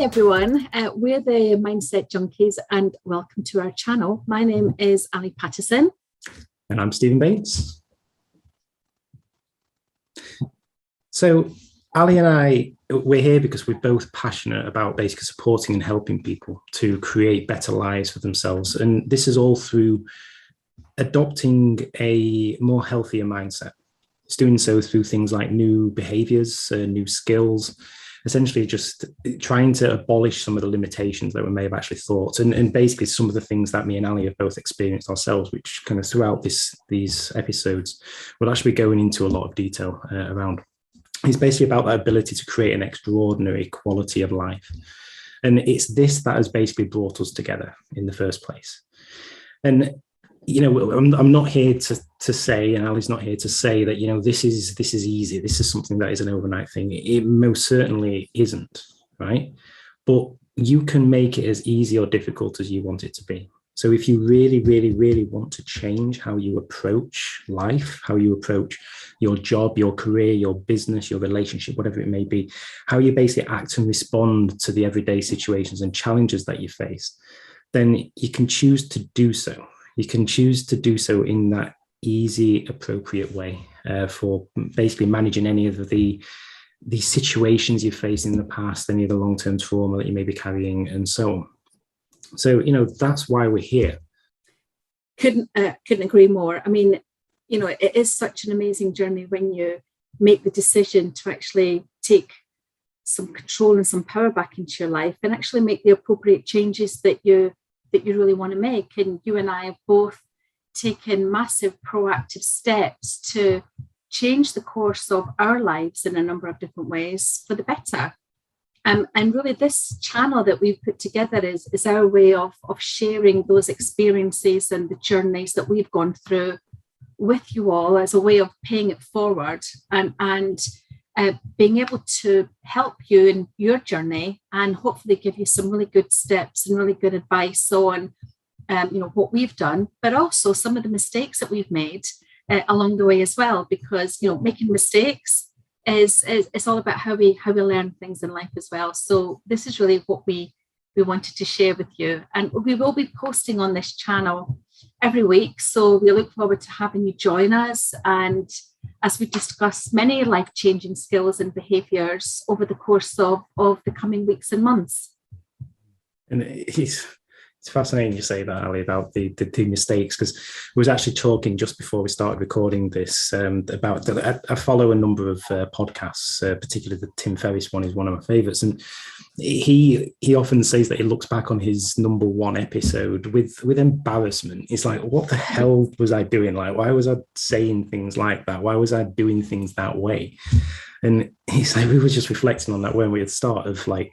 everyone, we're the Mindset Junkies and welcome to our channel. My name is Allie Pattison. And I'm Stephen Baines. So Allie and we're here because we're both passionate about basically supporting and helping people to create better lives for themselves. And this is all through adopting a more healthier mindset. It's doing so through things like new behaviors, new skills, essentially just trying to abolish some of the limitations that we may have actually thought. And basically some of the things that me and Allie have both experienced ourselves, which kind of throughout these episodes, we'll actually be going into a lot of detail around. It's basically about that ability to create an extraordinary quality of life. And it's this that has basically brought us together in the first place. And you know, I'm not here to say, and Allie's not here to say that, you know, this is easy. This is something that is an overnight thing. It most certainly isn't, right? But you can make it as easy or difficult as you want it to be. So if you really, really, really want to change how you approach life, how you approach your job, your career, your business, your relationship, whatever it may be, how you basically act and respond to the everyday situations and challenges that you face, then you can choose to do so. You can choose to do so in that easy, appropriate way for basically managing any of the situations you've faced in the past, any of the long-term trauma that you may be carrying, and so on. So, you know, that's why we're here. Couldn't agree more. I mean, you know, it is such an amazing journey when you make the decision to actually take some control and some power back into your life and actually make the appropriate changes that you really want to make. And you and I have both taken massive proactive steps to change the course of our lives in a number of different ways for the better. And really this channel that we've put together is our way of sharing those experiences and the journeys that we've gone through with you all as a way of paying it forward and being able to help you in your journey and hopefully give you some really good steps and really good advice on you know, what we've done, but also some of the mistakes that we've made along the way as well, because, you know, making mistakes is all about how we learn things in life as well. So this is really what we wanted to share with you, and we will be posting on this channel every week, so we look forward to having you join us, and as we discuss many life-changing skills and behaviors over the course of the coming weeks and months. And it's fascinating you say that, Allie, about the two mistakes, because we was actually talking just before we started recording this about I follow a number of podcasts, particularly the Tim Ferriss one is one of my favorites, and he often says that he looks back on his number one episode with embarrassment. It's like, what the hell was I doing? Like, why was I saying things like that? Why was I doing things that way? And he's like, we were just reflecting on that when we at the start of like,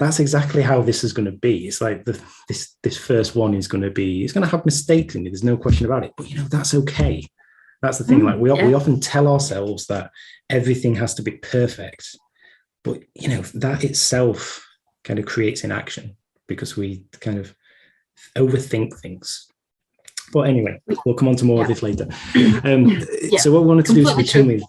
that's exactly how this is going to be. It's like this first one is going to be, it's going to have mistakes in it. There's no question about it. But, you know, that's okay. That's the thing. Like we often tell ourselves that everything has to be perfect. But, you know, that itself kind of creates inaction because we kind of overthink things. But anyway, we'll come on to more of this later. So what we wanted to do to begin with,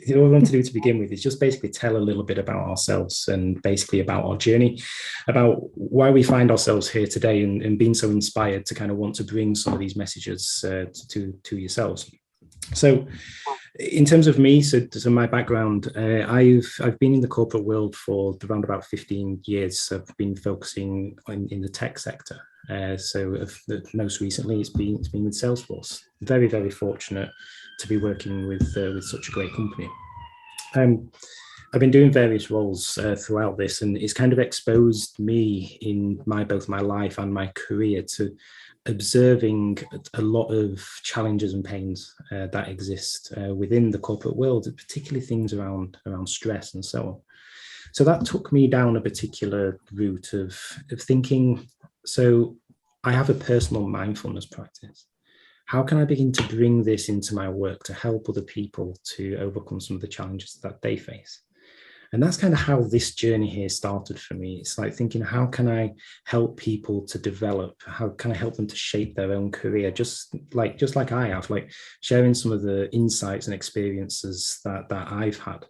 what we want to do to begin with is just basically tell a little bit about ourselves and basically about our journey, about why we find ourselves here today and being so inspired to kind of want to bring some of these messages to yourselves. So in terms of me, so my background, I've been in the corporate world for around about 15 years. I've been focusing in the tech sector. So most recently, it's been with Salesforce. Very, very fortunate to be working with such a great company. I've been doing various roles throughout this, and it's kind of exposed me in both my life and my career to observing a lot of challenges and pains that exist within the corporate world, particularly things around stress and so on. So that took me down a particular route of thinking, so I have a personal mindfulness practice. How can I begin to bring this into my work to help other people to overcome some of the challenges that they face? And that's kind of how this journey here started for me. It's like thinking, how can I help people to develop? How can I help them to shape their own career? Just like I have, like sharing some of the insights and experiences that I've had.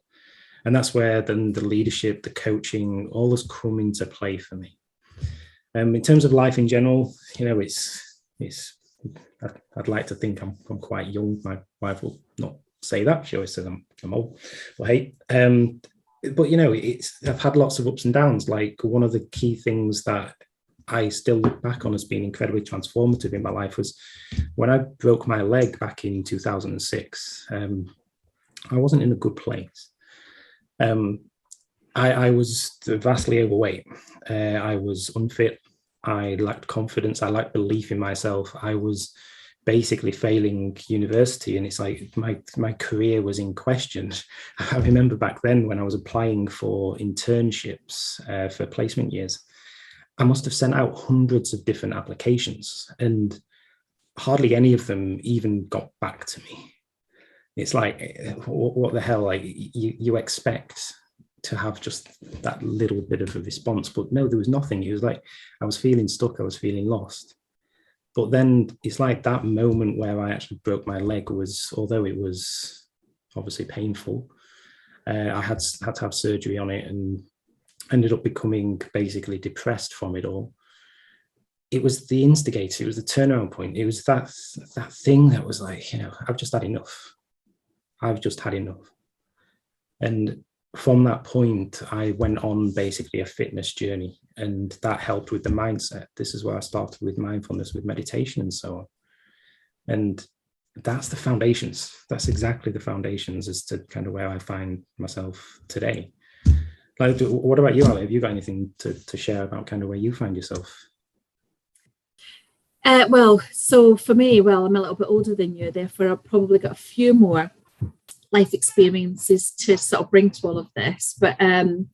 And that's where then the leadership, the coaching, all has come into play for me. In terms of life in general, I'd like to think I'm quite young. My wife will not say that. She always says I'm old. Well, hey, but I've had lots of ups and downs. Like, one of the key things that I still look back on as being incredibly transformative in my life was when I broke my leg back in 2006. I wasn't in a good place. I was vastly overweight. I was unfit. I lacked confidence. I lacked belief in myself. I was basically failing university, and it's like my career was in question. I remember back then when I was applying for internships for placement years, I must have sent out hundreds of different applications, and hardly any of them even got back to me. It's like, what the hell? Like, you expect to have just that little bit of a response, but no, there was nothing. It was like I was feeling stuck. I was feeling lost. But then it's like that moment where I actually broke my leg was, although it was obviously painful, I had to have surgery on it and ended up becoming basically depressed from it all. It was the instigator. It was the turnaround point. It was that thing that was like, I've just had enough. I've just had enough. And from that point, I went on basically a fitness journey, and that helped with the mindset. This is where I started with mindfulness, with meditation and so on. And that's the foundations. That's exactly the foundations as to kind of where I find myself today. Like, what about you, Allie? Have you got anything to share about kind of where you find yourself? So for me, I'm a little bit older than you, therefore I've probably got a few more life experiences to sort of bring to all of this. But I'm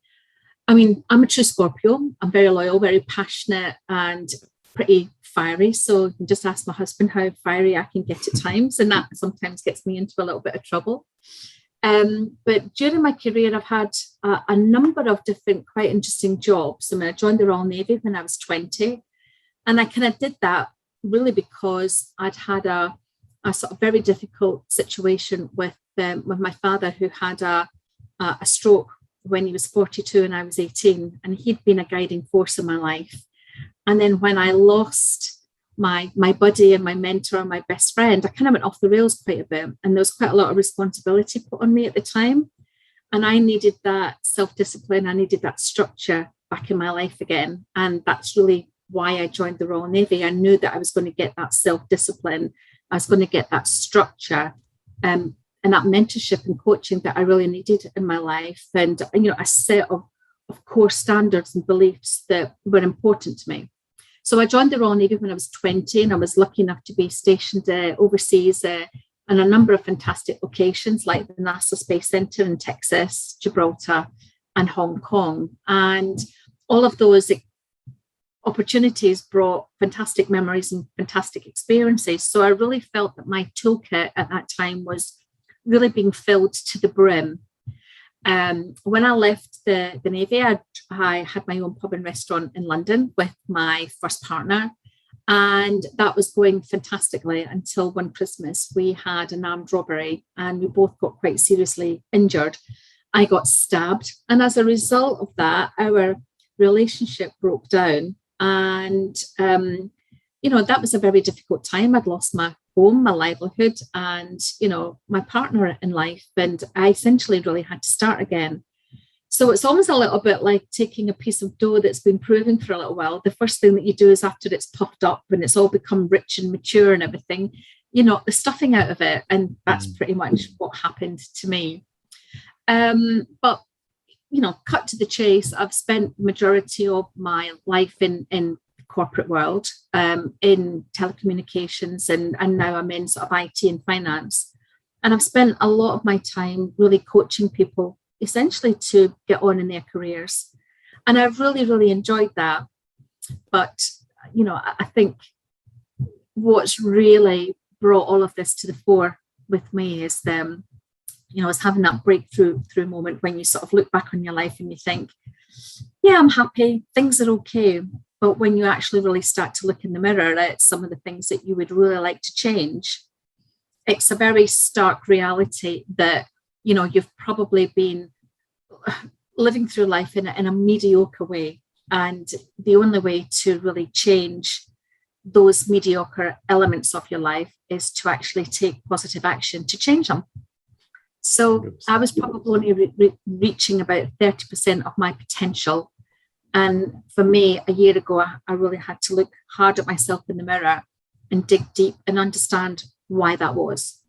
a true Scorpio. I'm very loyal, very passionate, and pretty fiery. So you can just ask my husband how fiery I can get at times, and that sometimes gets me into a little bit of trouble. But during my career, I've had a number of different quite interesting jobs. I joined the Royal Navy when I was 20, and I kind of did that really because I'd had a sort of very difficult situation with my father, who had a stroke when he was 42 and I was 18, and he'd been a guiding force in my life. And then when I lost my buddy and my mentor, my best friend, I kind of went off the rails quite a bit, and there was quite a lot of responsibility put on me at the time, and I needed that self-discipline. I needed that structure back in my life again, and that's really why I joined the Royal Navy. I knew that I was going to get that self-discipline, I was going to get that structure, and that mentorship and coaching that I really needed in my life, and a set of core standards and beliefs that were important to me. So I joined the Royal Navy when I was 20, and I was lucky enough to be stationed overseas in a number of fantastic locations like the NASA Space Center in Texas, Gibraltar, and Hong Kong. And all of those opportunities brought fantastic memories and fantastic experiences. So I really felt that my toolkit at that time was really being filled to the brim. When I left the Navy, I had my own pub and restaurant in London with my first partner, and that was going fantastically until one Christmas we had an armed robbery, and we both got quite seriously injured. I got stabbed, and as a result of that, our relationship broke down. And that was a very difficult time. I'd lost my home, my livelihood, and my partner in life, and I essentially really had to start again. So it's almost a little bit like taking a piece of dough that's been proving for a little while. The first thing that you do is, after it's puffed up and it's all become rich and mature and everything, the stuffing out of it, and that's pretty much what happened to me. But cut to the chase, I've spent the majority of my life in the corporate world, in telecommunications, and now I'm in sort of IT and finance. And I've spent a lot of my time really coaching people, essentially to get on in their careers. And I've really, really enjoyed that. But, I think what's really brought all of this to the fore with me is is having that breakthrough moment when you sort of look back on your life and you think, yeah, I'm happy, things are okay. But when you actually really start to look in the mirror at some of the things that you would really like to change, it's a very stark reality that, you've probably been living through life in a mediocre way. And the only way to really change those mediocre elements of your life is to actually take positive action to change them. So 100%. I was probably only reaching about 30% of my potential. And for me, a year ago, I really had to look hard at myself in the mirror and dig deep and understand why that was.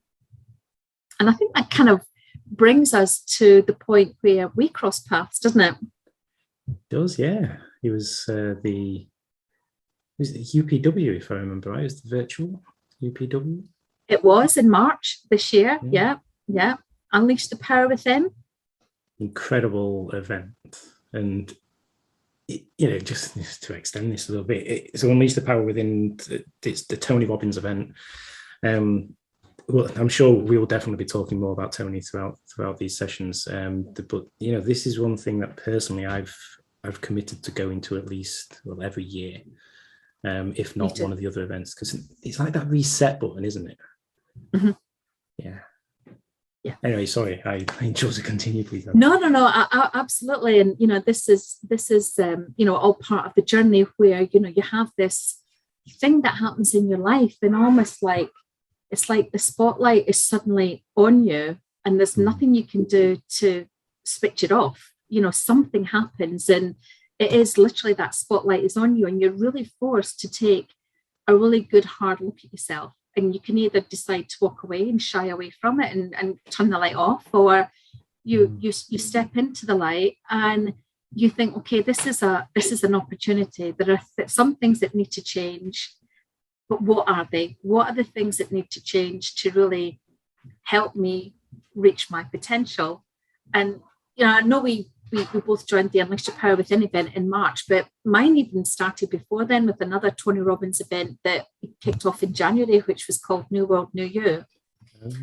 And I think that kind of brings us to the point where we cross paths, doesn't it? It does, yeah. It was the UPW, if I remember right. It was the virtual UPW. It was in March this year. Yeah. Unleash the Power Within. Incredible event. And, just to extend this a little bit, so Unleash the Power Within, it's the Tony Robbins event. Well, I'm sure we will definitely be talking more about Tony throughout these sessions. But this is one thing that personally I've committed to going to at least every year, if not one of the other events, because it's like that reset button, isn't it? Mm-hmm. Yeah. Anyway, sorry, I chose to continue, please. No, absolutely. And this is all part of the journey where you have this thing that happens in your life, and almost like it's like the spotlight is suddenly on you, and there's nothing you can do to switch it off. Something happens, and it is literally that spotlight is on you, and you're really forced to take a really good hard look at yourself. And you can either decide to walk away and shy away from it and turn the light off, or you step into the light and you think, okay, this is an opportunity. There are some things that need to change, but what are they? What are the things that need to change to really help me reach my potential? And I know we both joined the Unleash the Power Within event in March, but mine even started before then with another Tony Robbins event that kicked off in January, which was called New World, New You.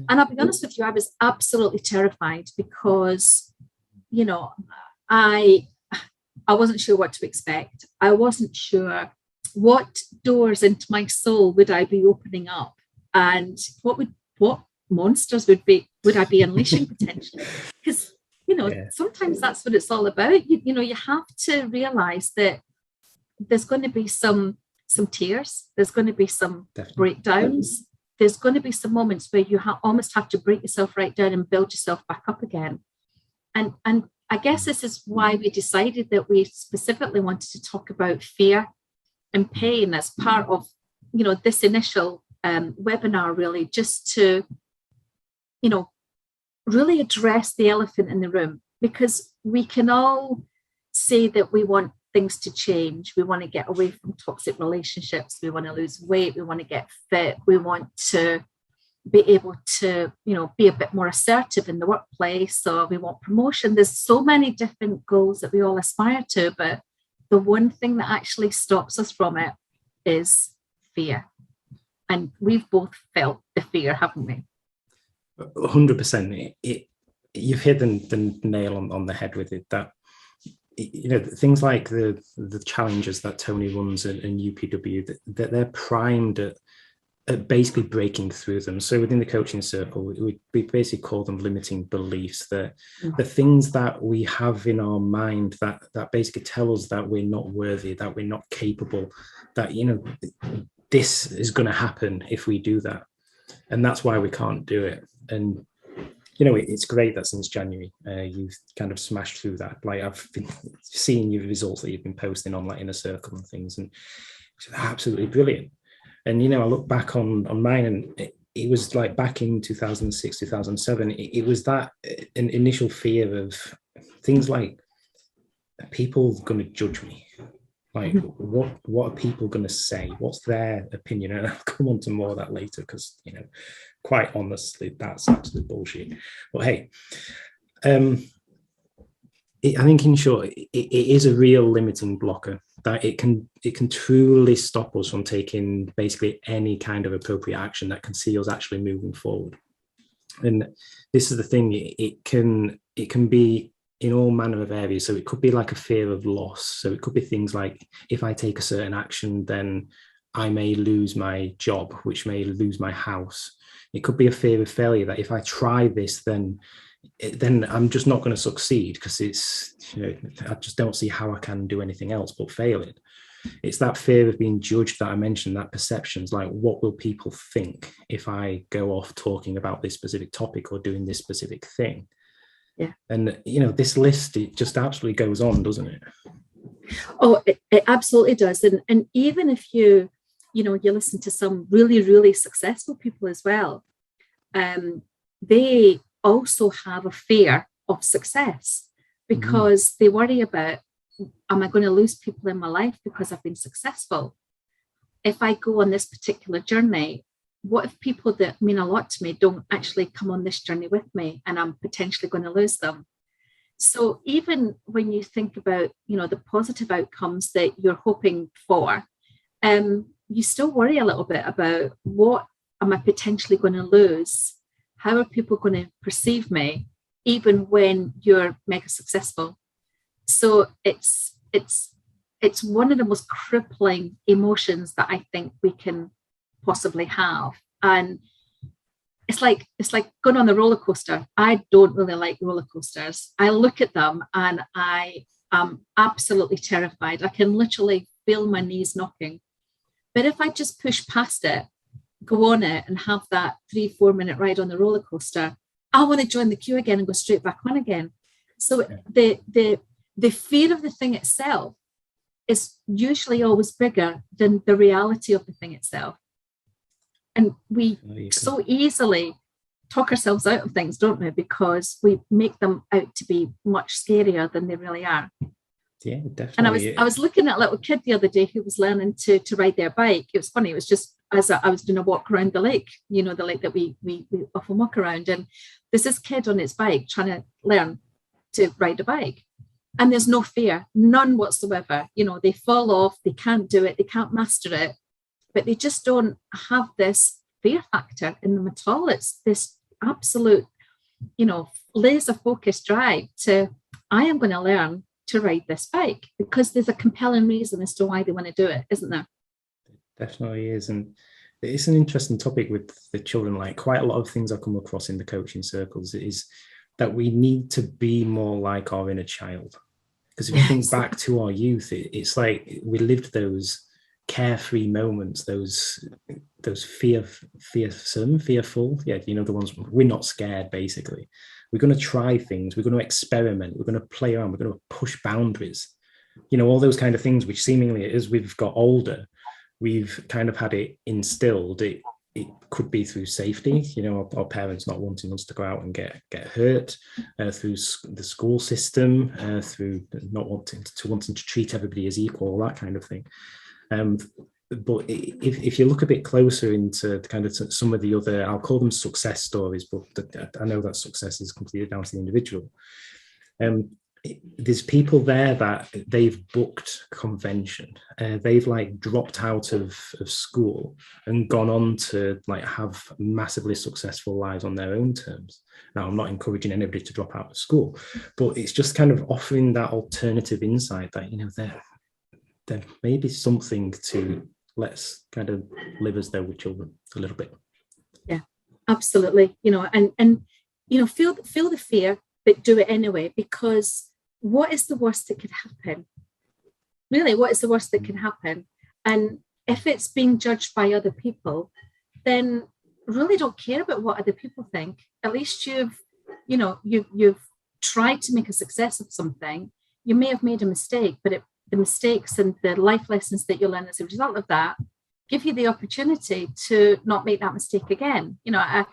And I'll be honest with you, I was absolutely terrified because, I wasn't sure what to expect. I wasn't sure what doors into my soul would I be opening up, and what monsters would I be unleashing potentially? Because sometimes that's what it's all about. You have to realize that there's going to be some tears. There's going to be some breakdowns. There's going to be some moments where you almost have to break yourself right down and build yourself back up again. And I guess this is why we decided that we specifically wanted to talk about fear and pain as part of, this initial webinar, really, just to, really address the elephant in the room, because we can all say that we want things to change. We want to get away from toxic relationships. We want to lose weight. We want to get fit. We want to be able to, be a bit more assertive in the workplace, or we want promotion. There's so many different goals that we all aspire to, but the one thing that actually stops us from it is fear. And we've both felt the fear, haven't we? 100%. You've hit the nail on the head with it. That things like the challenges that Tony runs and UPW, that they're primed at basically breaking through them. So within the coaching circle, we basically call them limiting beliefs. The things that we have in our mind that basically tell us that we're not worthy, that we're not capable, that this is going to happen if we do that, and that's why we can't do it. And it's great that since January you've kind of smashed through that. Like, I've been seeing your results that you've been posting on like Inner Circle and things, and it's absolutely brilliant. And I look back on mine, and it was like back in 2006, 2007, it was that an initial fear of things like, are people going to judge me? Like, what are people going to say? What's their opinion? And I'll come on to more of that later, because quite honestly, that's absolute bullshit. But hey, I think in short, it is a real limiting blocker, that it can truly stop us from taking basically any kind of appropriate action that can see us actually moving forward. And this is the thing, it can be in all manner of areas. So it could be like a fear of loss. So it could be things like, if I take a certain action, then I may lose my job, which may lose my house. It could be a fear of failure, that if I try this, then then I'm just not going to succeed, because it's, I just don't see how I can do anything else but fail it. It's that fear of being judged that I mentioned, that perceptions, like what will people think if I go off talking about this specific topic or doing this specific thing? Yeah. And, this list, it just absolutely goes on, doesn't it? Oh, it absolutely does. And even if you listen to some really, really successful people as well, they also have a fear of success, because they worry about, am I going to lose people in my life because I've been successful? If I go on this particular journey, what if people that mean a lot to me don't actually come on this journey with me, and I'm potentially going to lose them? So even when you think about, the positive outcomes that you're hoping for, you still worry a little bit about, what am I potentially going to lose? How are people going to perceive me, even when you're mega successful? So it's one of the most crippling emotions that I think we can possibly have. And it's like going on the roller coaster. I don't really like roller coasters. I look at them and I am absolutely terrified. I can literally feel my knees knocking. But if I just push past it, go on it, and have that 3-4 minute ride on the roller coaster, I want to join the queue again and go straight back on again. So the fear of the thing itself is usually always bigger than the reality of the thing itself. And we so easily talk ourselves out of things, don't we? Because we make them out to be much scarier than they really are. Yeah, definitely. And I was looking at a little kid the other day who was learning to ride their bike. It was funny. It was just as I was doing a walk around the lake, the lake that we often walk around. And there's this kid on his bike trying to learn to ride a bike. And there's no fear, none whatsoever. They fall off, they can't do it, they can't master it, but they just don't have this fear factor in them at all. It's this absolute, laser focused drive to, I am going to learn to ride this bike, because there's a compelling reason as to why they want to do it, isn't there? Definitely is. And it's an interesting topic with the children. Like, quite a lot of things I come across in the coaching circles is that we need to be more like our inner child. Because if you think back to our youth, it's like we lived those carefree moments, those fearful, the ones we're not scared. Basically, we're going to try things, we're going to experiment, we're going to play around, we're going to push boundaries, all those kind of things, which seemingly, as we've got older, we've kind of had it instilled. It could be through safety, our parents not wanting us to go out and get hurt, through the school system, through not wanting to treat everybody as equal, that kind of thing. But if you look a bit closer into kind of some of the other, I'll call them success stories, but I know that success is completely down to the individual. There's people there that they've booked convention, they've dropped out of school and gone on to have massively successful lives on their own terms. Now, I'm not encouraging anybody to drop out of school, but it's just kind of offering that alternative insight that there may be something to, let's kind of live as though we're children a little bit. Yeah, absolutely. And feel the fear, but do it anyway, because what is the worst that could happen? Really, what is the worst that can happen? And if it's being judged by other people, then really don't care about what other people think. At least you've tried to make a success of something. You may have made a mistake, but the mistakes and the life lessons that you learn as a result of that give you the opportunity to not make that mistake again. I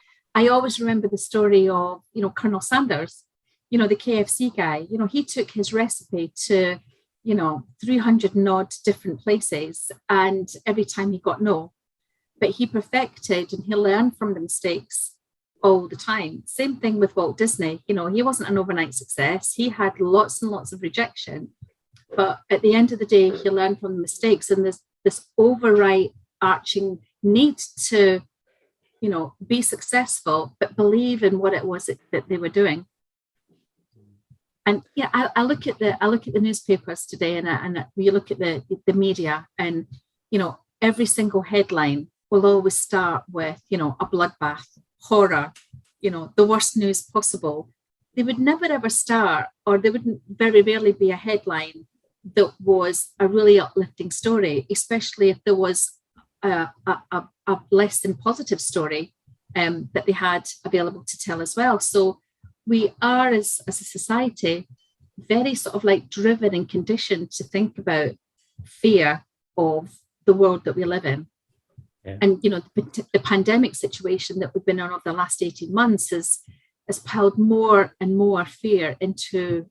always remember the story of, Colonel Sanders, the KFC guy. He took his recipe to, 300 and odd different places, and every time he got no. But he perfected and he learned from the mistakes all the time. Same thing with Walt Disney. He wasn't an overnight success. He had lots and lots of rejection. But at the end of the day, he learned from the mistakes, and there's this overarching need to, be successful, but believe in what it was that they were doing. And yeah, I look at the newspapers today, and you look at the media, and every single headline will always start with a bloodbath, horror, the worst news possible. they would never ever start, or there wouldn't very rarely be a headline that was a really uplifting story, especially if there was a less than positive story that they had available to tell as well. So we are, as a society, very sort of like driven and conditioned to think about fear of the world that we live in. Yeah. And, you know, the pandemic situation that we've been in over the last 18 months has piled more and more fear into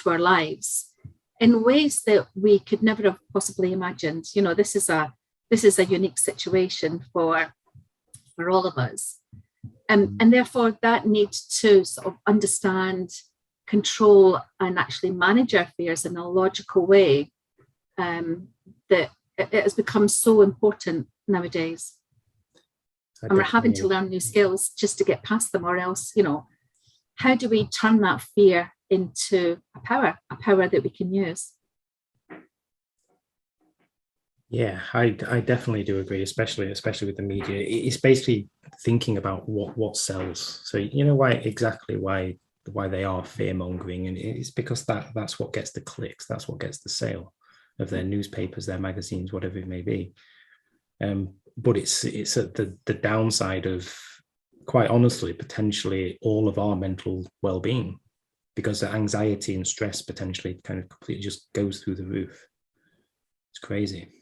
our lives in ways that we could never have possibly imagined. You know, this is a unique situation for all of us. And therefore that need to sort of understand, control, and actually manage our fears in a logical way, that it has become so important nowadays. And we're having to learn new skills just to get past them, or else, you know, how do we turn that fear into a power that we can use? Yeah, I definitely do agree, especially with the media. It's basically thinking about what sells. So you know why they are fear mongering, and it's because that's what gets the clicks, that's what gets the sale of their newspapers, their magazines, whatever it may be. But it's at the downside of, quite honestly, potentially all of our mental well-being, because the anxiety and stress potentially kind of completely just goes through the roof. It's crazy.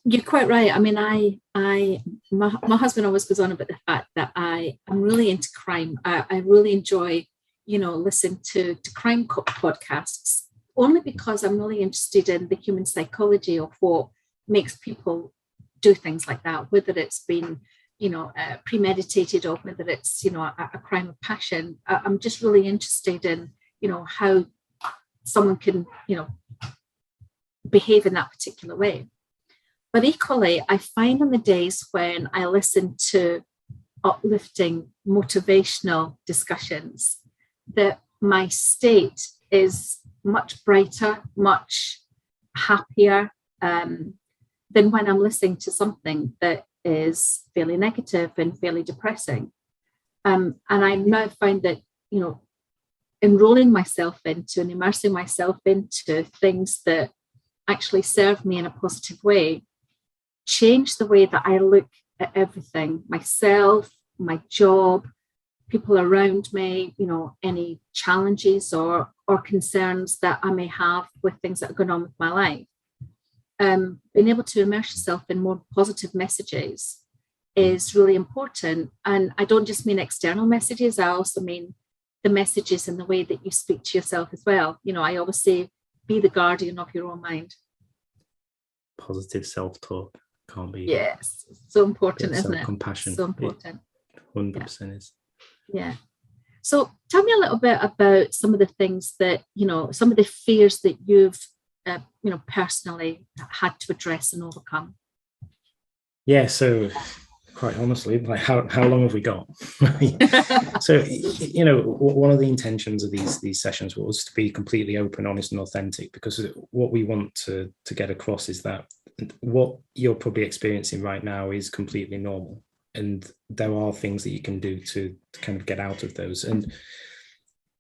You're quite right. I mean, my husband always goes on about the fact that I'm really into crime. I really enjoy, you know, listening to crime podcasts, only because I'm really interested in the human psychology of what makes people do things like that, whether it's been, you know, premeditated, or whether it's, you know, a crime of passion. I'm just really interested in, you know, how someone can, you know, behave in that particular way. But equally, I find on the days when I listen to uplifting, motivational discussions, that my state is much brighter, much happier than when I'm listening to something that is fairly negative and fairly depressing. And I now find that, you know, enrolling myself into and immersing myself into things that actually serve me in a positive way change the way that I look at everything, myself, my job, people around me, you know, any challenges or concerns that I may have with things that are going on with my life. Being able to immerse yourself in more positive messages is really important. And I don't just mean external messages, I also mean the messages in the way that you speak to yourself as well. You know, I always say, be the guardian of your own mind. Positive self-talk can't be. Yes, so important, isn't it? Compassion. So important. 100% is. Yeah. So tell me a little bit about some of the things that, you know, some of the fears that you've, you know, personally had to address and overcome. Yeah. So quite honestly, like how long have we got? So, you know, one of the intentions of these sessions was to be completely open, honest, and authentic, because what we want to get across is that what you're probably experiencing right now is completely normal, and there are things that you can do to kind of get out of those. And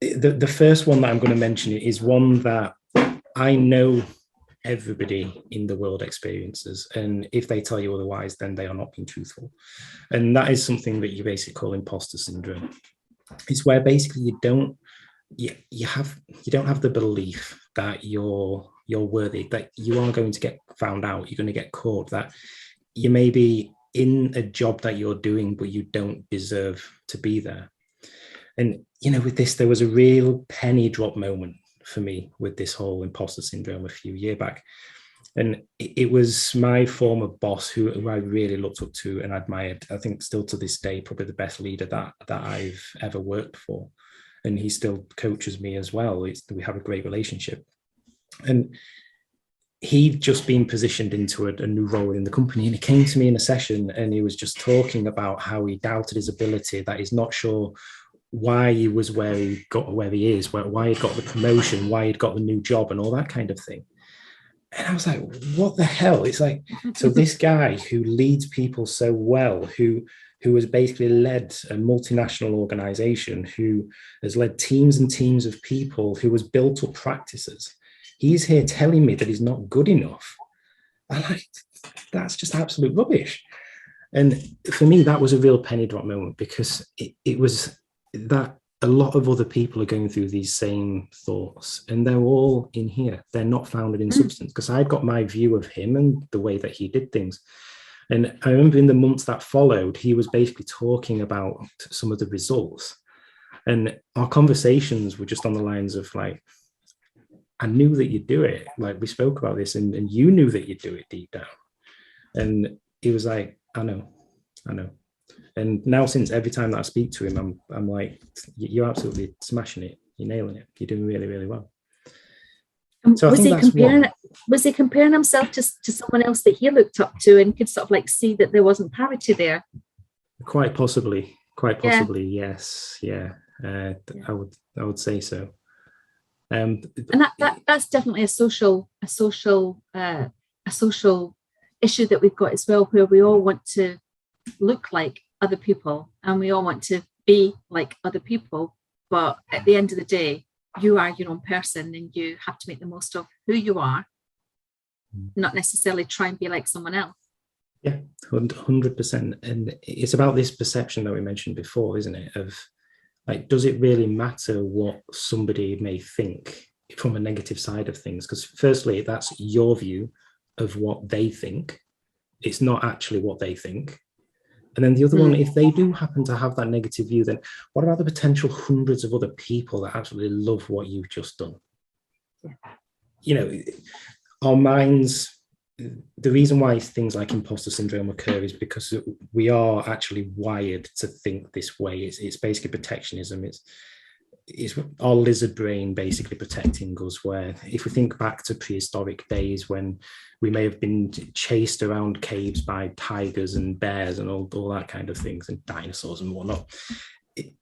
the first one that I'm going to mention is one that I know everybody in the world experiences, and if they tell you otherwise, then they are not being truthful. And that is something that you basically call imposter syndrome. It's where basically you don't have the belief that you're worthy, that you are going to get found out, you're going to get caught, that you may be in a job that you're doing but you don't deserve to be there. And you know, with this, there was a real penny drop moment for me with this whole imposter syndrome a few years back. And it was my former boss who I really looked up to and admired. I think still to this day, probably the best leader that I've ever worked for. And he still coaches me as well. We have a great relationship. And he'd just been positioned into a new role in the company. And he came to me in a session and he was just talking about how he doubted his ability, that he's not sure why he was where he is, why he got the promotion, why he'd got the new job and all that kind of thing. And I was like, what the hell? It's like, so this guy who leads people so well, who who has basically led a multinational organization, who has led teams and teams of people, who has built up practices. He's here telling me that he's not good enough. And that's just absolute rubbish. And for me, that was a real penny drop moment, because it was that a lot of other people are going through these same thoughts, and they're all in here. They're not founded in substance, because I'd got my view of him and the way that he did things. And I remember in the months that followed, he was basically talking about some of the results. And our conversations were just on the lines of like, I knew that you'd do it. Like, we spoke about this, and you knew that you'd do it deep down. And he was like, I know. And now, since every time that I speak to him, I'm like, you're absolutely smashing it. You're nailing it. You're doing really, really well. So was he comparing himself to someone else that he looked up to and could sort of like see that there wasn't parity there? Quite possibly, yes. Yeah. I would say so. And that's definitely a social issue that we've got as well, where we all want to look like other people and we all want to be like other people, but at the end of the day, you are your own person, and you have to make the most of who you are, not necessarily try and be like someone else. Yeah, 100%. And it's about this perception that we mentioned before, isn't it? Of like, does it really matter what somebody may think from a negative side of things? Because firstly, that's your view of what they think. It's not actually what they think. And then the other one, if they do happen to have that negative view, then what about the potential hundreds of other people that absolutely love what you've just done? You know, our minds, the reason why things like imposter syndrome occur is because we are actually wired to think this way. It's basically protectionism. It's our lizard brain basically protecting us, where if we think back to prehistoric days when we may have been chased around caves by tigers and bears and all that kind of things, and dinosaurs and whatnot,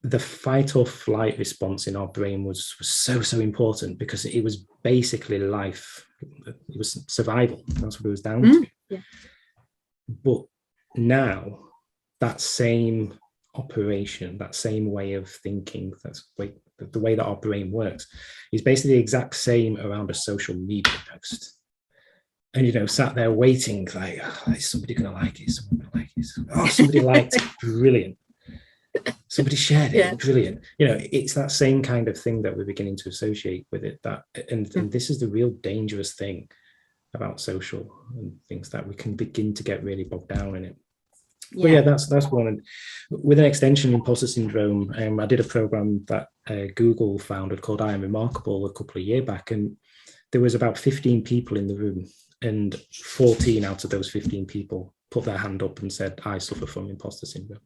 the fight or flight response in our brain was so important, because it was basically life. It was survival. That's what it was down to. Yeah. But now that same operation, that same way of thinking, the way that our brain works, is basically the exact same around a social media post. And, sat there waiting, like, oh, is somebody going to like it? Someone going to like it? Oh, somebody liked it. Brilliant. Somebody shared it. Yeah. Brilliant. It's that same kind of thing that we're beginning to associate with it. And this is the real dangerous thing about social and things, that we can begin to get really bogged down in it. Yeah. But yeah, that's one. And with an extension, Imposter Syndrome, I did a program that Google founded called I Am Remarkable a couple of years back, and there was about 15 people in the room, and 14 out of those 15 people put their hand up and said, I suffer from imposter syndrome.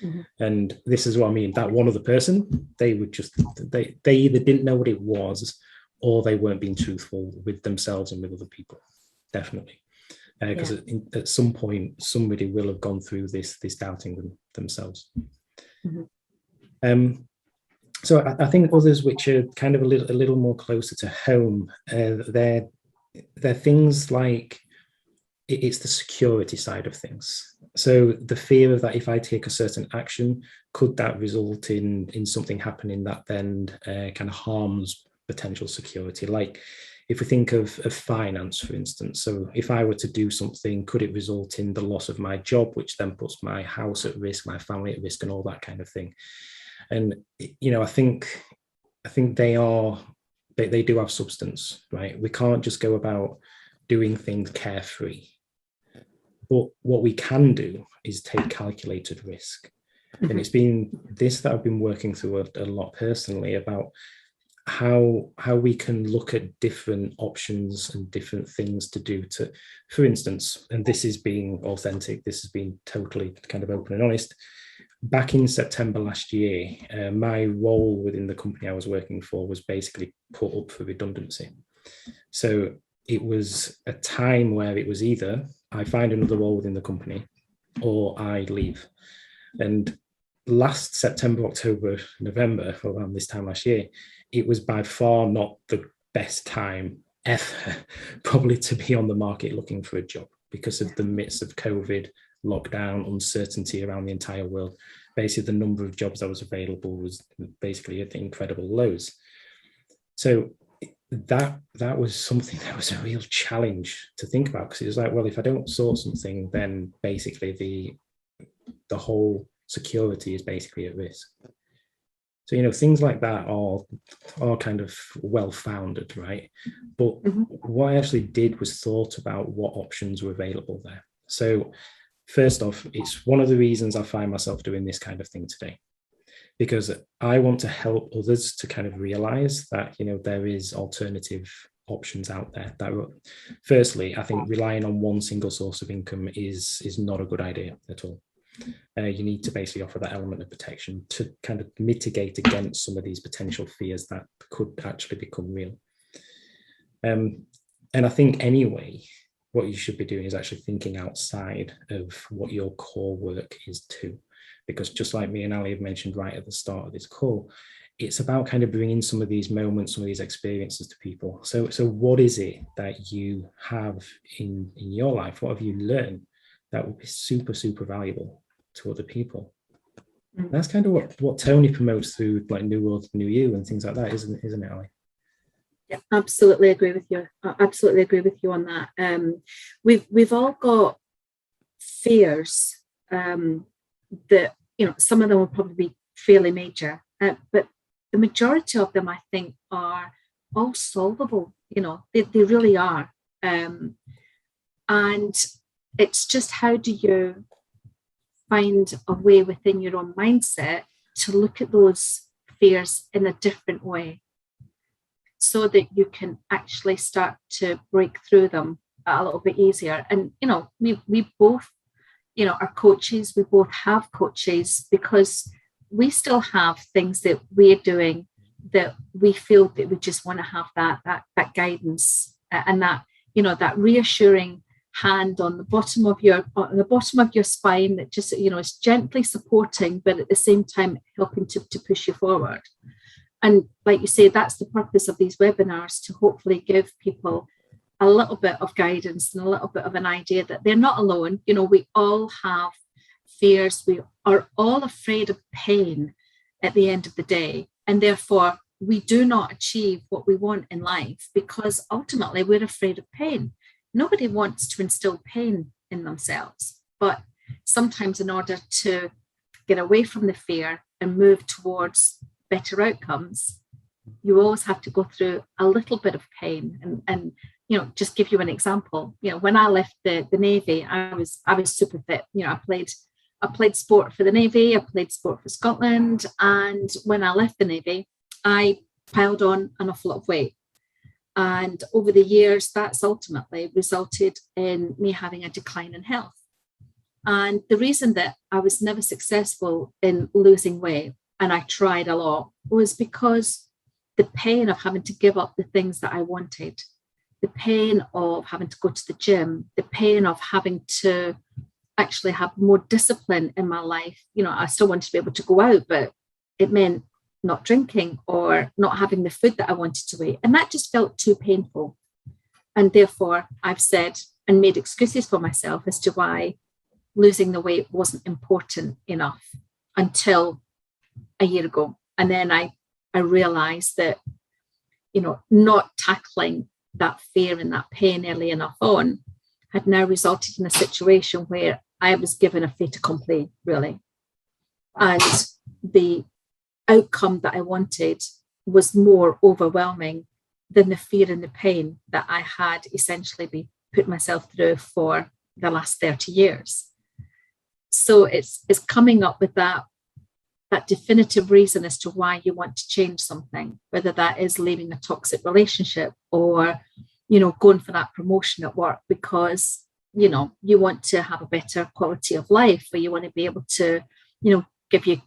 Mm-hmm. And this is what I mean, that one other person, they either didn't know what it was, or they weren't being truthful with themselves and with other people. Definitely. Because at some point, somebody will have gone through this doubting themselves. Mm-hmm. So I think others which are kind of a little more closer to home, they're things like, it's the security side of things. So the fear of that, if I take a certain action, could that result in something happening that then kind of harms potential security? Like if we think of finance, for instance, so if I were to do something, could it result in the loss of my job, which then puts my house at risk, my family at risk, and all that kind of thing? And, I think they do have substance, right? We can't just go about doing things carefree. But what we can do is take calculated risk. Mm-hmm. And it's been this that I've been working through a lot personally, about how we can look at different options and different things to do to, for instance, and this is being authentic, this has been totally kind of open and honest. Back in September last year, my role within the company I was working for was basically put up for redundancy. So it was a time where it was either I find another role within the company or I leave. And last September, October, November, around this time last year, it was by far not the best time ever, probably, to be on the market looking for a job, because of the midst of COVID, lockdown, uncertainty around the entire world, basically the number of jobs that was available was basically at the incredible lows. So that was something that was a real challenge to think about, because it was like, well, if I don't sort something, then basically the whole security is basically at risk. So, you know, things like that are kind of well-founded, right? But what I actually did was thought about what options were available there. So first off, it's one of the reasons I find myself doing this kind of thing today, because I want to help others to kind of realize that, you know, there is alternative options out there. That firstly, I think relying on one single source of income is not a good idea at all. You need to basically offer that element of protection to kind of mitigate against some of these potential fears that could actually become real. And I think anyway, what you should be doing is actually thinking outside of what your core work is too, because just like me and Allie have mentioned right at the start of this call, it's about kind of bringing some of these moments, some of these experiences to people. So what is it that you have in your life? What have you learned that would be super, super valuable to other people? And that's kind of what Tony promotes through like New World, New You and things like that, isn't it, Allie? Yeah, absolutely agree with you. I absolutely agree with you on that. We've all got fears that, you know, some of them will probably be fairly major, but the majority of them, I think, are all solvable. You know, they really are. And it's just, how do you find a way within your own mindset to look at those fears in a different way, so that you can actually start to break through them a little bit easier. And, you know, we both, you know, are coaches. We both have coaches, because we still have things that we're doing that we feel that we just want to have that guidance and that, you know, that reassuring hand on the bottom of your spine that just, you know, is gently supporting, but at the same time helping to push you forward. And like you say, that's the purpose of these webinars, to hopefully give people a little bit of guidance and a little bit of an idea that they're not alone. You know, we all have fears. We are all afraid of pain at the end of the day. And therefore, we do not achieve what we want in life, because ultimately we're afraid of pain. Nobody wants to instill pain in themselves. But sometimes in order to get away from the fear and move towards better outcomes, you always have to go through a little bit of pain. And you know, just give you an example. You know, when I left the Navy, I was super fit. You know, I played sport for the Navy, I played sport for Scotland. And when I left the Navy, I piled on an awful lot of weight. And over the years, that's ultimately resulted in me having a decline in health. And the reason that I was never successful in losing weight, and I tried a lot, was because the pain of having to give up the things that I wanted, the pain of having to go to the gym, the pain of having to actually have more discipline in my life. You know, I still wanted to be able to go out, but it meant not drinking or not having the food that I wanted to eat. And that just felt too painful. And therefore, I've said and made excuses for myself as to why losing the weight wasn't important enough until a year ago. And then I realized that, you know, not tackling that fear and that pain early enough on had now resulted in a situation where I was given a fait accompli, really. And the outcome that I wanted was more overwhelming than the fear and the pain that I had essentially been put myself through for the last 30 years. So it's coming up with that definitive reason as to why you want to change something, whether that is leaving a toxic relationship or, you know, going for that promotion at work because, you know, you want to have a better quality of life, or you want to be able to, you know, give your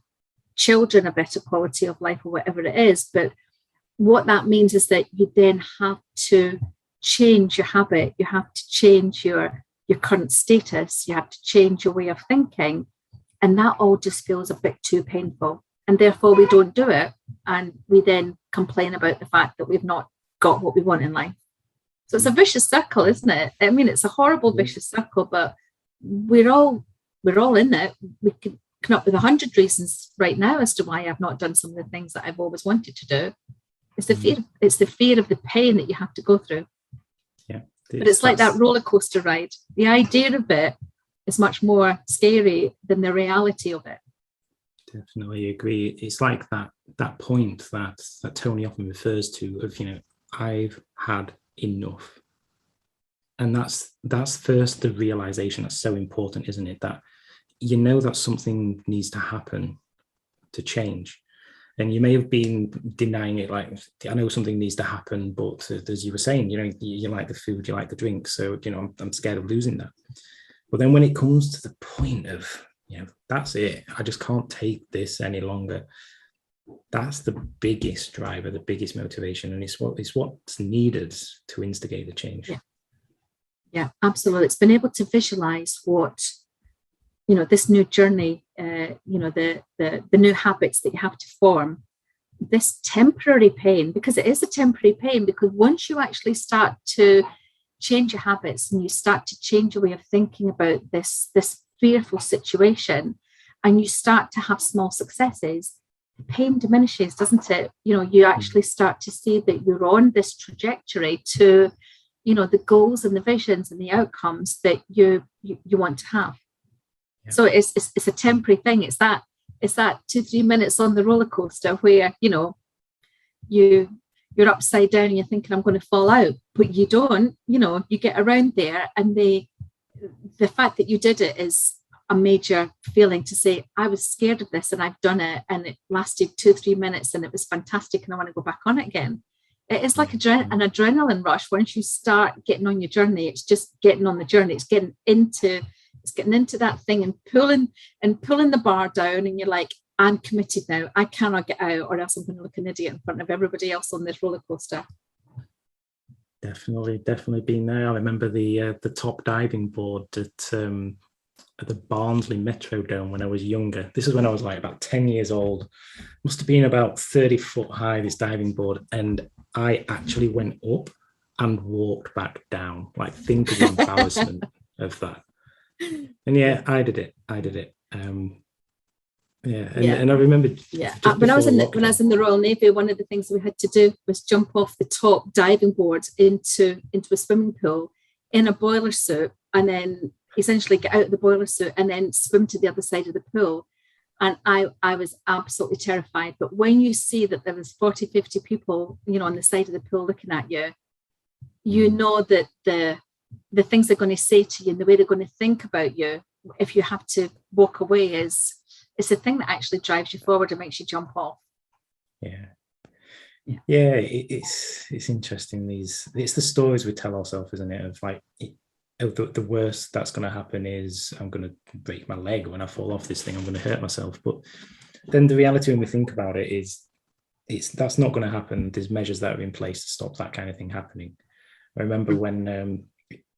children a better quality of life, or whatever it is. But what that means is that you then have to change your habit. You have to change your current status. You have to change your way of thinking. And that all just feels a bit too painful. And therefore we don't do it. And we then complain about the fact that we've not got what we want in life. So it's a vicious circle, isn't it? I mean, it's a horrible vicious circle, but we're all we're all in it. We could come up with 100 reasons right now as to why I've not done some of the things that I've always wanted to do. It's the fear. It's the fear of the pain that you have to go through. Yeah, but it's like that roller coaster ride. The idea of it is much more scary than the reality of it. Definitely agree. It's like that point that Tony often refers to of, I've had enough. And that's first the realization. That's so important, isn't it? That that something needs to happen to change. And you may have been denying it, like, I know something needs to happen, but as you were saying, you like the food, you like the drink, so I'm scared of losing that. But then when it comes to the point of, that's it, I just can't take this any longer, that's the biggest driver, the biggest motivation, and it's what's needed to instigate the change. Yeah, absolutely. It's been able to visualize what this new journey, the new habits that you have to form, this temporary pain, because it is a temporary pain, because once you actually start to change your habits and you start to change your way of thinking about this fearful situation, and you start to have small successes, the pain diminishes, doesn't it? You actually start to see that you're on this trajectory to, the goals and the visions and the outcomes that you want to have. Yeah. So it's a temporary thing. It's that 2-3 minutes on the roller coaster where, you're upside down and you're thinking, I'm going to fall out, but you don't, you get around there, and the fact that you did it is a major feeling to say, I was scared of this and I've done it, and it lasted 2-3 minutes and it was fantastic and I want to go back on it again. It is like an adrenaline rush. Once you start getting on your journey, it's just getting on the journey. It's getting into that thing and pulling the bar down, and you're like, I'm committed now. I cannot get out, or else I'm going to look an idiot in front of everybody else on this roller coaster. Definitely been there. I remember the top diving board at the Barnsley Metrodome when I was younger. This is when I was like about 10 years old. Must have been about 30 foot high, this diving board, and I actually went up and walked back down. Like, think of the embarrassment of that. And yeah, I did it. And I remember, when I was in the Royal Navy, one of the things we had to do was jump off the top diving board into a swimming pool in a boiler suit, and then essentially get out of the boiler suit and then swim to the other side of the pool. And I was absolutely terrified. But when you see that there was 40, 50 people, on the side of the pool looking at you, you know that the things they're going to say to you and the way they're going to think about you if you have to walk away is the thing that actually drives you forward and makes you jump off. It's interesting. It's the stories we tell ourselves, isn't it? Of like, the worst that's going to happen is I'm going to break my leg when I fall off this thing. I'm going to hurt myself. But then the reality, when we think about it, is that's not going to happen. There's measures that are in place to stop that kind of thing happening. I remember when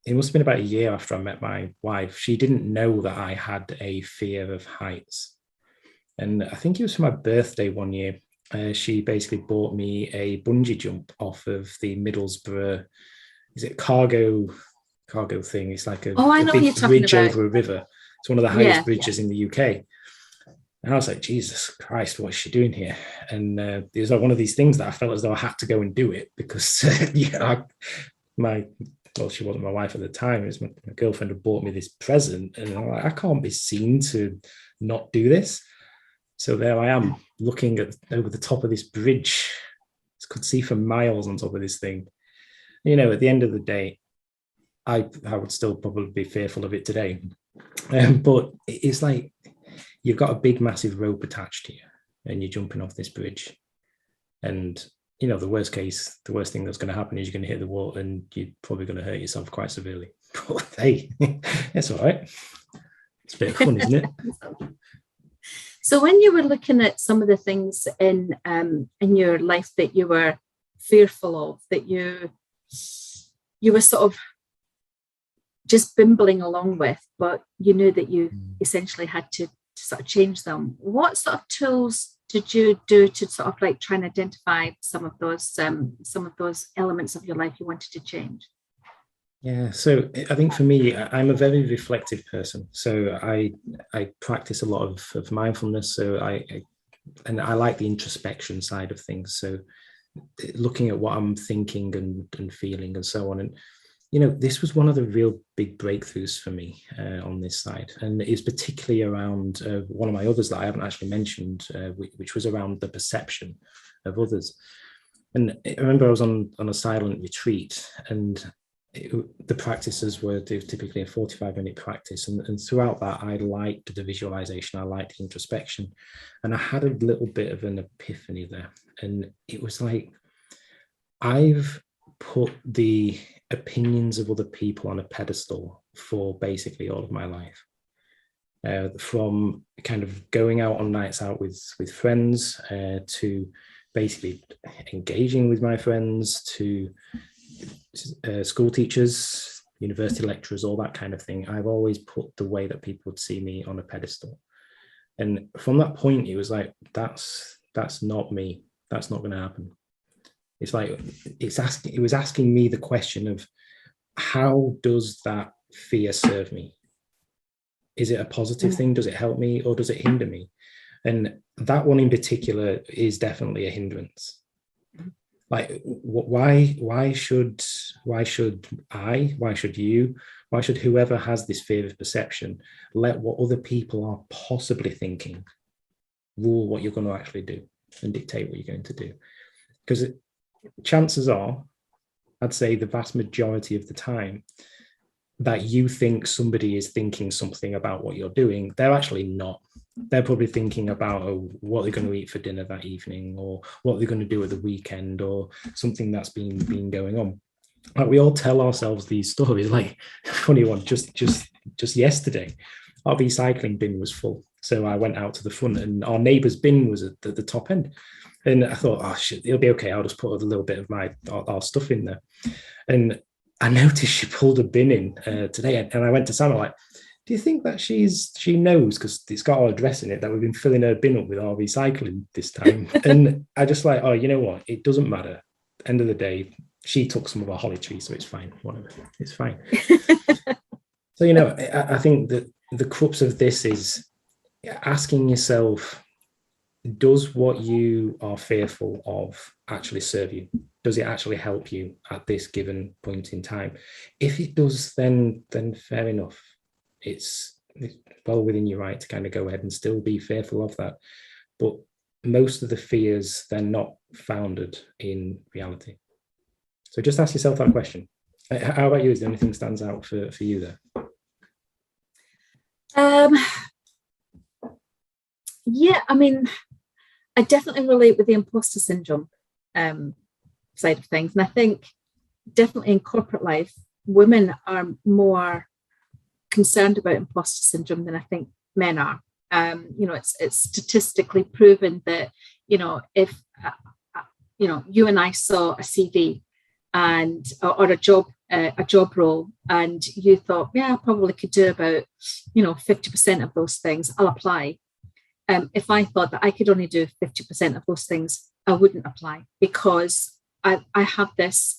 it must have been about a year after I met my wife, she didn't know that I had a fear of heights. And I think it was for my birthday one year. She basically bought me a bungee jump off of the Middlesbrough, is it cargo thing? It's like a big bridge over a river. It's one of the highest bridges in the UK. And I was like, Jesus Christ, what is she doing here? And it was like one of these things that I felt as though I had to go and do it because she wasn't my wife at the time. It was my girlfriend who bought me this present, and I'm like, I can't be seen to not do this. So there I am, looking over the top of this bridge. I could see for miles on top of this thing. At the end of the day, I would still probably be fearful of it today. But it's like you've got a big, massive rope attached to you and you're jumping off this bridge. And, the worst thing that's going to happen is you're going to hit the wall and you're probably going to hurt yourself quite severely. But hey, it's all right. It's a bit of fun, isn't it? So when you were looking at some of the things in your life that you were fearful of, that you were sort of just bimbling along with, but you knew that you essentially had to sort of change them, what sort of tools did you do to sort of like try and identify some of those elements of your life you wanted to change? Yeah, so I think for me, I'm a very reflective person. So I practice a lot of mindfulness. So and I like the introspection side of things. So looking at what I'm thinking and feeling and so on. And this was one of the real big breakthroughs for me on this side, and it's particularly around one of my others that I haven't actually mentioned, which was around the perception of others. And I remember I was on a silent retreat, and the practices were typically a 45-minute practice, and throughout that I liked the visualization, I liked the introspection, and I had a little bit of an epiphany there. And it was like, I've put the opinions of other people on a pedestal for basically all of my life. From kind of going out on nights out with friends, to basically engaging with my friends, to school teachers, university lecturers, all that kind of thing. I've always put the way that people would see me on a pedestal. And from that point, it was like, that's not me. That's not going to happen. It's like, it was asking me the question of, how does that fear serve me? Is it a positive thing? Does it help me, or does it hinder me? And that one in particular is definitely a hindrance. Like, why should you, why should whoever has this fear of perception let what other people are possibly thinking rule what you're going to actually do and dictate what you're going to do? Because chances are, I'd say the vast majority of the time, that you think somebody is thinking something about what you're doing, they're actually not. They're probably thinking about what they're going to eat for dinner that evening, or what they're going to do at the weekend, or something that's been going on. Like, we all tell ourselves these stories. Like, funny one, just yesterday, our recycling bin was full. So I went out to the front, and our neighbour's bin was at the top end. And I thought, oh shit, it'll be okay. I'll just put a little bit of our stuff in there. And I noticed she pulled a bin in today, and I went to Sam, like, do you think that she knows, because it's got our address in it, that we've been filling her bin up with our recycling this time? And I just like, oh, you know what? It doesn't matter. End of the day, she took some of our holly trees, so it's fine. Whatever, it's fine. So, I think that the crux of this is asking yourself, does what you are fearful of actually serve you? Does it actually help you at this given point in time? If it does, then fair enough. It's well within your right to kind of go ahead and still be fearful of that. But most of the fears, they're not founded in reality. So just ask yourself that question. How about you? Is there anything stands out for you there? Yeah, I mean, I definitely relate with the imposter syndrome side of things. And I think definitely in corporate life, women are more concerned about imposter syndrome than I think men are. It's statistically proven that, if, you and I saw a CV or a job role, and you thought, yeah, I probably could do about, 50% of those things, I'll apply. If I thought that I could only do 50% of those things, I wouldn't apply, because I have this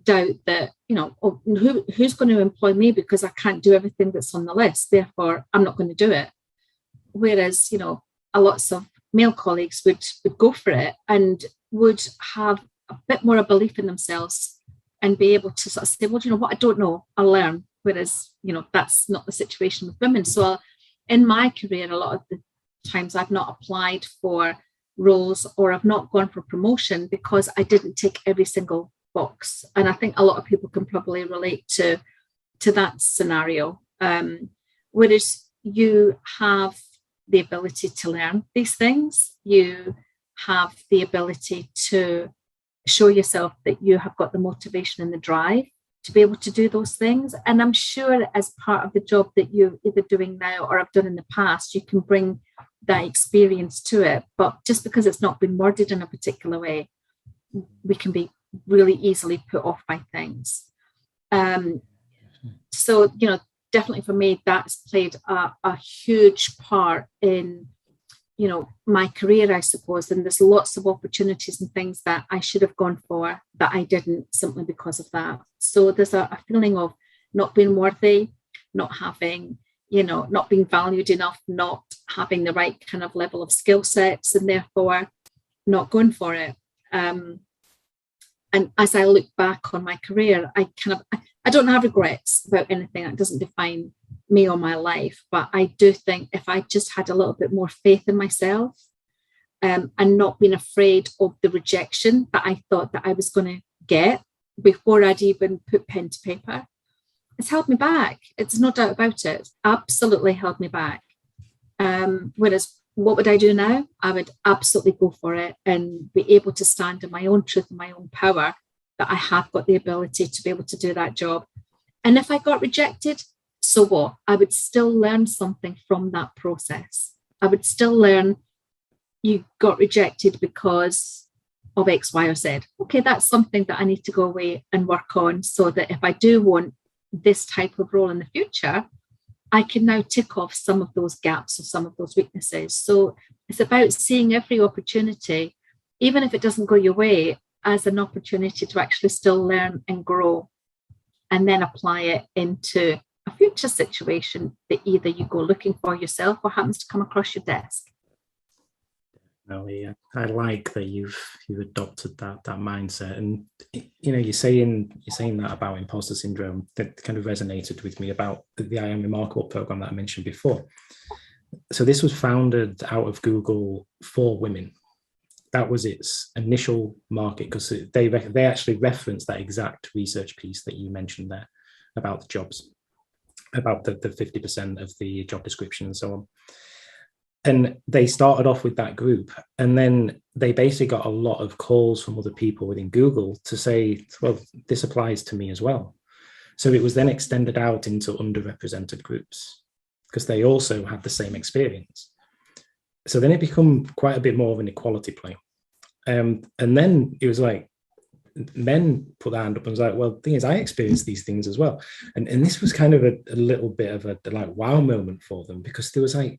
doubt that, who's going to employ me because I can't do everything that's on the list. Therefore, I'm not going to do it. Whereas, a lots of male colleagues would go for it and would have a bit more a belief in themselves and be able to sort of say, well, what, I don't know, I'll learn. Whereas, that's not the situation with women. So in my career, a lot of the times I've not applied for roles, or I've not gone for promotion because I didn't tick every single box. And I think a lot of people can probably relate to that scenario. Whereas you have the ability to learn these things, you have the ability to show yourself that you have got the motivation and the drive to be able to do those things. And I'm sure as part of the job that you're either doing now or have done in the past, you can bring that experience to it. But just because it's not been worded in a particular way, we can be really easily put off by things. So, definitely for me, that's played a huge part in, my career, I suppose, and there's lots of opportunities and things that I should have gone for that I didn't, simply because of that. So there's a feeling of not being worthy, not having, not being valued enough, not having the right kind of level of skill sets, and therefore not going for it. And as I look back on my career, I don't have regrets about anything. That doesn't define me or my life, but I do think if I just had a little bit more faith in myself, and not being afraid of the rejection that I thought that I was going to get before I'd even put pen to paper, it's held me back. It's no doubt about it. Absolutely held me back. Whereas what would I do now? I would absolutely go for it and be able to stand in my own truth and my own power, that I have got the ability to be able to do that job. And if I got rejected, so what? I would still learn something from that process. I would still learn, you got rejected because of X, Y, or Z. Okay, that's something that I need to go away and work on, so that if I do want this type of role in the future, I can now tick off some of those gaps or some of those weaknesses. So it's about seeing every opportunity, even if it doesn't go your way, as an opportunity to actually still learn and grow, and then apply it into a future situation that either you go looking for yourself or happens to come across your desk. No, yeah, I like that you've adopted that mindset, and you're saying that about imposter syndrome that kind of resonated with me about the I Am Remarkable program that I mentioned before. So this was founded out of Google for women. That was its initial market, because they actually referenced that exact research piece that you mentioned there about the jobs, about the 50% of the job description and so on. And they started off with that group, and then they basically got a lot of calls from other people within Google to say, well, this applies to me as well. So it was then extended out into underrepresented groups, because they also had the same experience. So then it became quite a bit more of an equality play. And then it was like, men put their hand up and was like, well, the thing is, I experienced these things as well. And this was kind of a little bit of a like wow moment for them, because there was like,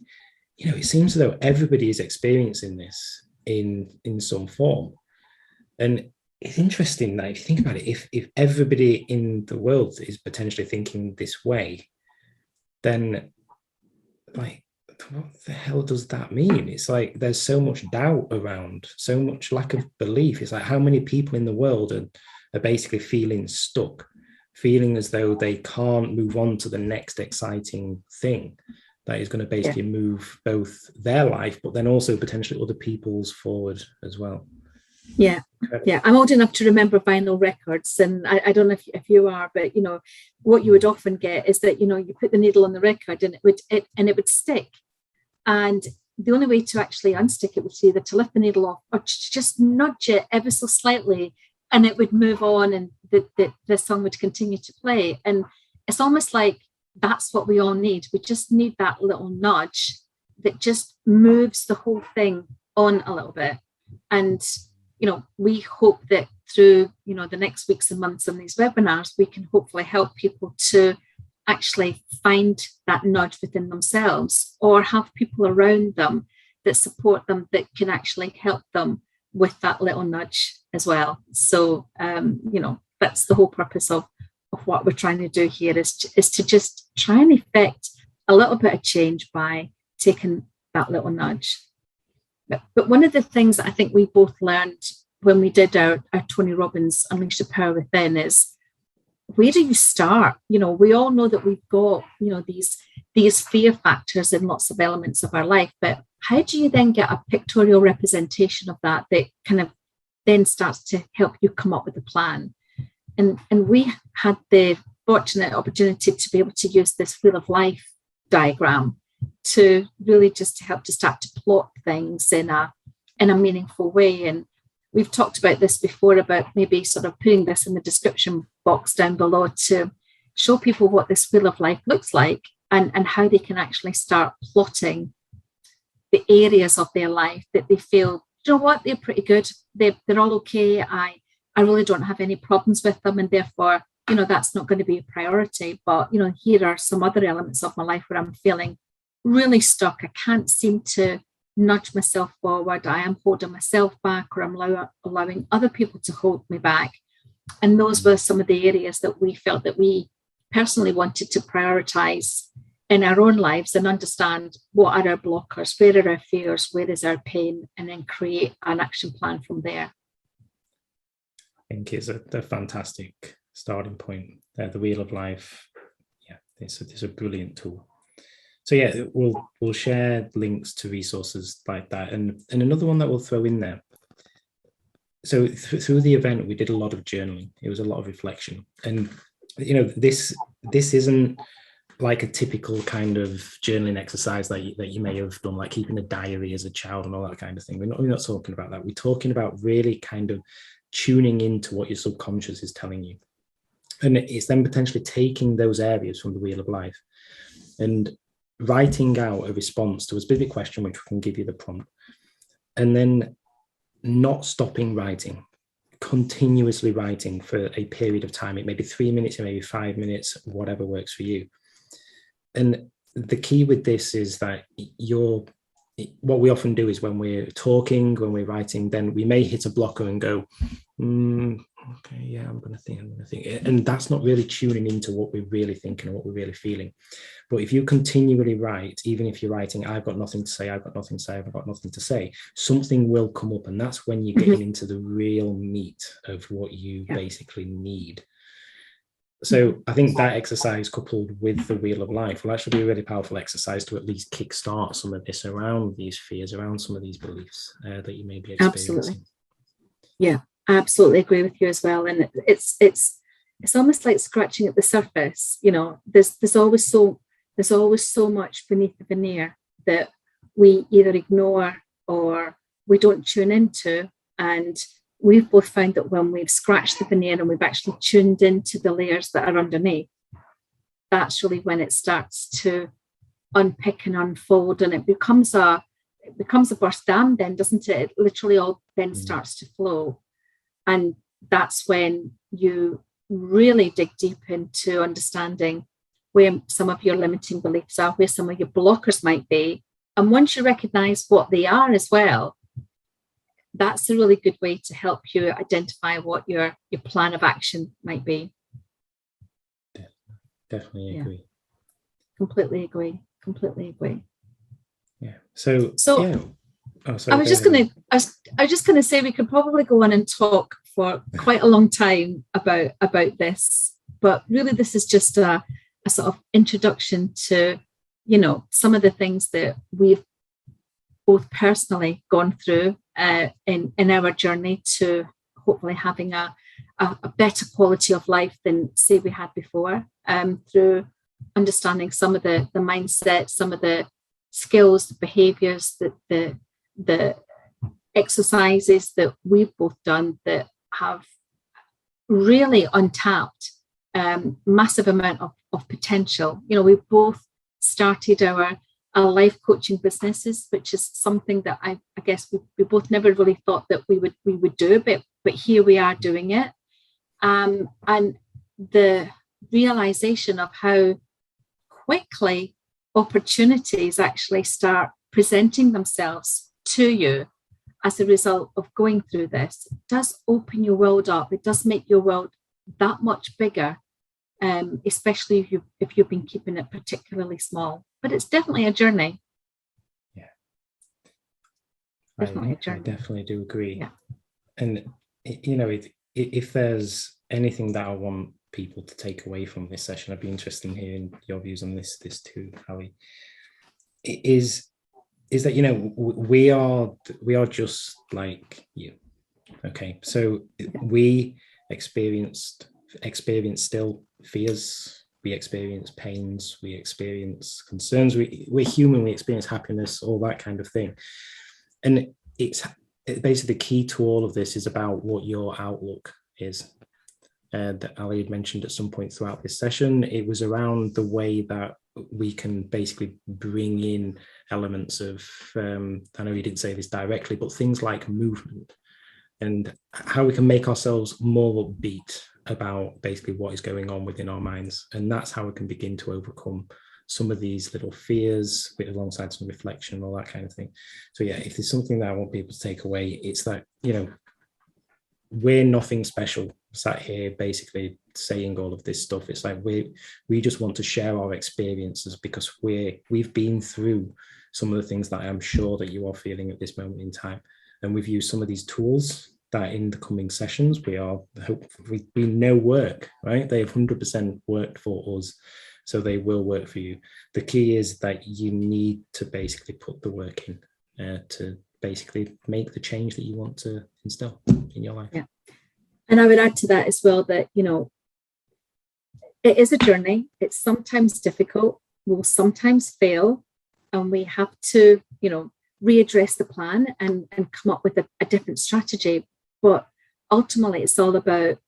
it seems as though everybody is experiencing this in some form. And it's interesting that if you think about it, if everybody in the world is potentially thinking this way, then like, what the hell does that mean? It's like there's so much doubt around, so much lack of belief. It's like, how many people in the world are basically feeling stuck, feeling as though they can't move on to the next exciting thing that is going to basically move both their life, but then also potentially other people's forward as well. Yeah. Yeah, I'm old enough to remember vinyl records, and I don't know if you are, but what you would often get is that you put the needle on the record and it would stick, and the only way to actually unstick it was either to lift the needle off or to just nudge it ever so slightly, and it would move on, and the song would continue to play. And it's almost like that's what we all need. We just need that little nudge that just moves the whole thing on a little bit. And we hope that through, the next weeks and months on these webinars, we can hopefully help people to actually find that nudge within themselves, or have people around them that support them, that can actually help them with that little nudge as well. So, that's the whole purpose of what we're trying to do here, is to just try and effect a little bit of change by taking that little nudge. But one of the things that I think we both learned when we did our Tony Robbins Unleash the Power Within is, where do you start? We all know that we've got, these fear factors in lots of elements of our life, but how do you then get a pictorial representation of that kind of then starts to help you come up with a plan? And we had the fortunate opportunity to be able to use this Wheel of Life diagram to really just to help to start to plot things in a meaningful way. And we've talked about this before, about maybe sort of putting this in the description box down below to show people what this Wheel of Life looks like, and how they can actually start plotting the areas of their life that they feel, they're pretty good. They're all okay. I really don't have any problems with them, and therefore, that's not going to be a priority. But, here are some other elements of my life where I'm feeling really stuck. I can't seem to nudge myself forward. I am holding myself back, or I'm allowing other people to hold me back. And those were some of the areas that we felt that we personally wanted to prioritize in our own lives and understand what are our blockers, where are our fears, where is our pain, and then create an action plan from there. I think it's a fantastic starting point. The Wheel of Life, yeah, it's a brilliant tool. So yeah, we'll share links to resources like that, and another one that we'll throw in there. So through the event, we did a lot of journaling. It was a lot of reflection, and this isn't like a typical kind of journaling exercise that you may have done, like keeping a diary as a child and all that kind of thing. We're not talking about that. We're talking about really kind of tuning into what your subconscious is telling you. And it's then potentially taking those areas from the Wheel of Life and writing out a response to a specific question, which we can give you the prompt, and then not stopping writing, continuously writing for a period of time. It may be 3 minutes, it may be 5 minutes, whatever works for you. And the key with this is that what we often do is when we're talking, when we're writing, then we may hit a blocker and go, okay, yeah, I'm going to think. And that's not really tuning into what we're really thinking or what we're really feeling. But if you continually write, even if you're writing, I've got nothing to say, I've got nothing to say, I've got nothing to say, something will come up. And that's when you're getting into the real meat of what you basically need. So I think that exercise coupled with the Wheel of Life will actually be a really powerful exercise to at least kickstart some of this around these fears, around some of these beliefs that you may be experiencing. Absolutely. Yeah, I absolutely agree with you as well. And it's almost like scratching at the surface. There's always so much beneath the veneer that we either ignore or we don't tune into. And we've both found that when we've scratched the veneer and we've actually tuned into the layers that are underneath, that's really when it starts to unpick and unfold, and it becomes a burst dam then, doesn't it? It literally all then starts to flow. And that's when you really dig deep into understanding where some of your limiting beliefs are, where some of your blockers might be. And once you recognize what they are as well, that's a really good way to help you identify what your plan of action might be. Definitely agree. Completely agree. Yeah. So yeah. Oh, sorry, I was just gonna say we could probably go on and talk for quite a long time about this, but really this is just a sort of introduction to some of the things that we've both personally gone through in our journey to hopefully having a better quality of life than say we had before, through understanding some of the mindset, some of the skills, the behaviors, the exercises that we've both done that have really untapped massive amount of potential. We've both started our life coaching businesses, which is something that I guess we both never really thought that we would do, but here we are doing it. And the realization of how quickly opportunities actually start presenting themselves to you as a result of going through this does open your world up. It does make your world that much bigger, especially if you've been keeping it particularly small. But it's definitely a journey. Yeah, definitely a journey. I definitely do agree. Yeah. And if there's anything that I want people to take away from this session, I'd be interested in hearing your views on this too, Allie. It is that we are just like you. Okay, so we experience still fears, we experience pains, we experience concerns, we're human, we experience happiness, all that kind of thing. And it's basically the key to all of this is about what your outlook is. That Ali had mentioned at some point throughout this session, it was around the way that we can basically bring in elements of, I know you didn't say this directly, but things like movement and how we can make ourselves more upbeat about basically what is going on within our minds. And that's how we can begin to overcome some of these little fears with alongside some reflection and all that kind of thing. So yeah, if there's something that I want people to take away, it's that, you know, we're nothing special sat here basically saying all of this stuff. It's like we just want to share our experiences because we've been through some of the things that I'm sure that you are feeling at this moment in time. And we've used some of these tools that in the coming sessions we know work, right? They have 100% worked for us. So they will work for you. The key is that you need to basically put the work in to basically make the change that you want to instill in your life. Yeah. And I would add to that as well that, you know, it is a journey. It's sometimes difficult. We'll sometimes fail. And we have to, you know, readdress the plan and come up with a different strategy. But ultimately, it's all about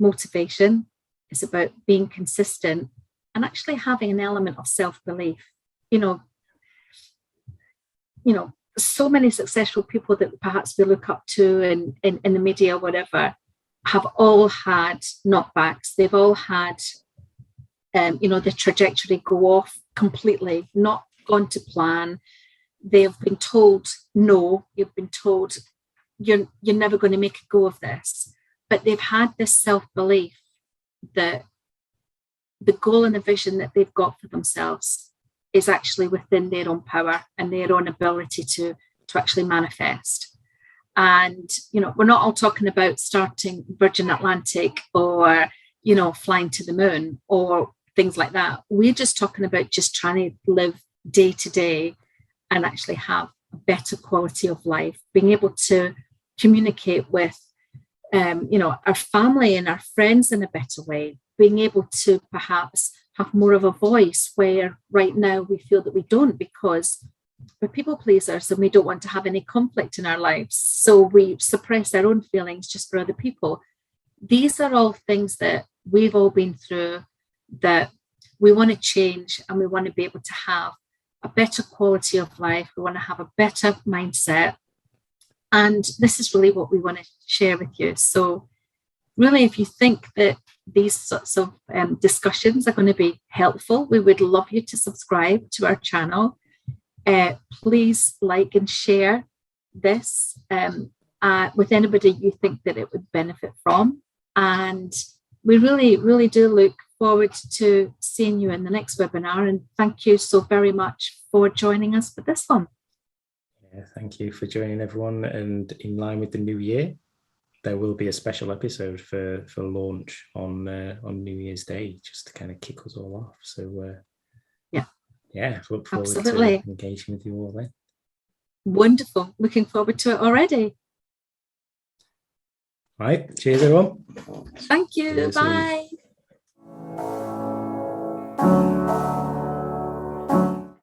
motivation. It's about being consistent and actually having an element of self-belief. You know, so many successful people that perhaps we look up to in the media, whatever, have all had knockbacks. They've all had, the trajectory go off completely, not gone to plan. They've been told no. You've been told you're never going to make a go of this. But they've had this self-belief that the goal and the vision that they've got for themselves is actually within their own power and their own ability to actually manifest. And, you know, we're not all talking about starting Virgin Atlantic or, you know, flying to the moon or things like that. We're just talking about just trying to live day to day and actually have a better quality of life, being able to communicate with, our family and our friends in a better way, being able to perhaps have more of a voice where right now we feel that we don't because we're people pleasers and we don't want to have any conflict in our lives. So we suppress our own feelings just for other people. These are all things that we've all been through that we want to change, and we want to be able to have a better quality of life. We want to have a better mindset. And this is really what we want to share with you. So really, if you think that these sorts of discussions are going to be helpful, we would love you to subscribe to our channel. Please like and share this with anybody you think that it would benefit from. And we really, really do look forward to seeing you in the next webinar. And thank you so very much for joining us for this one. Yeah, thank you for joining, everyone. And in line with the new year, there will be a special episode for launch on New Year's Day, just to kind of kick us all off. So look forward to engaging with you all then. Wonderful. Looking forward to it already. All right. Cheers, everyone. Thank you. Bye.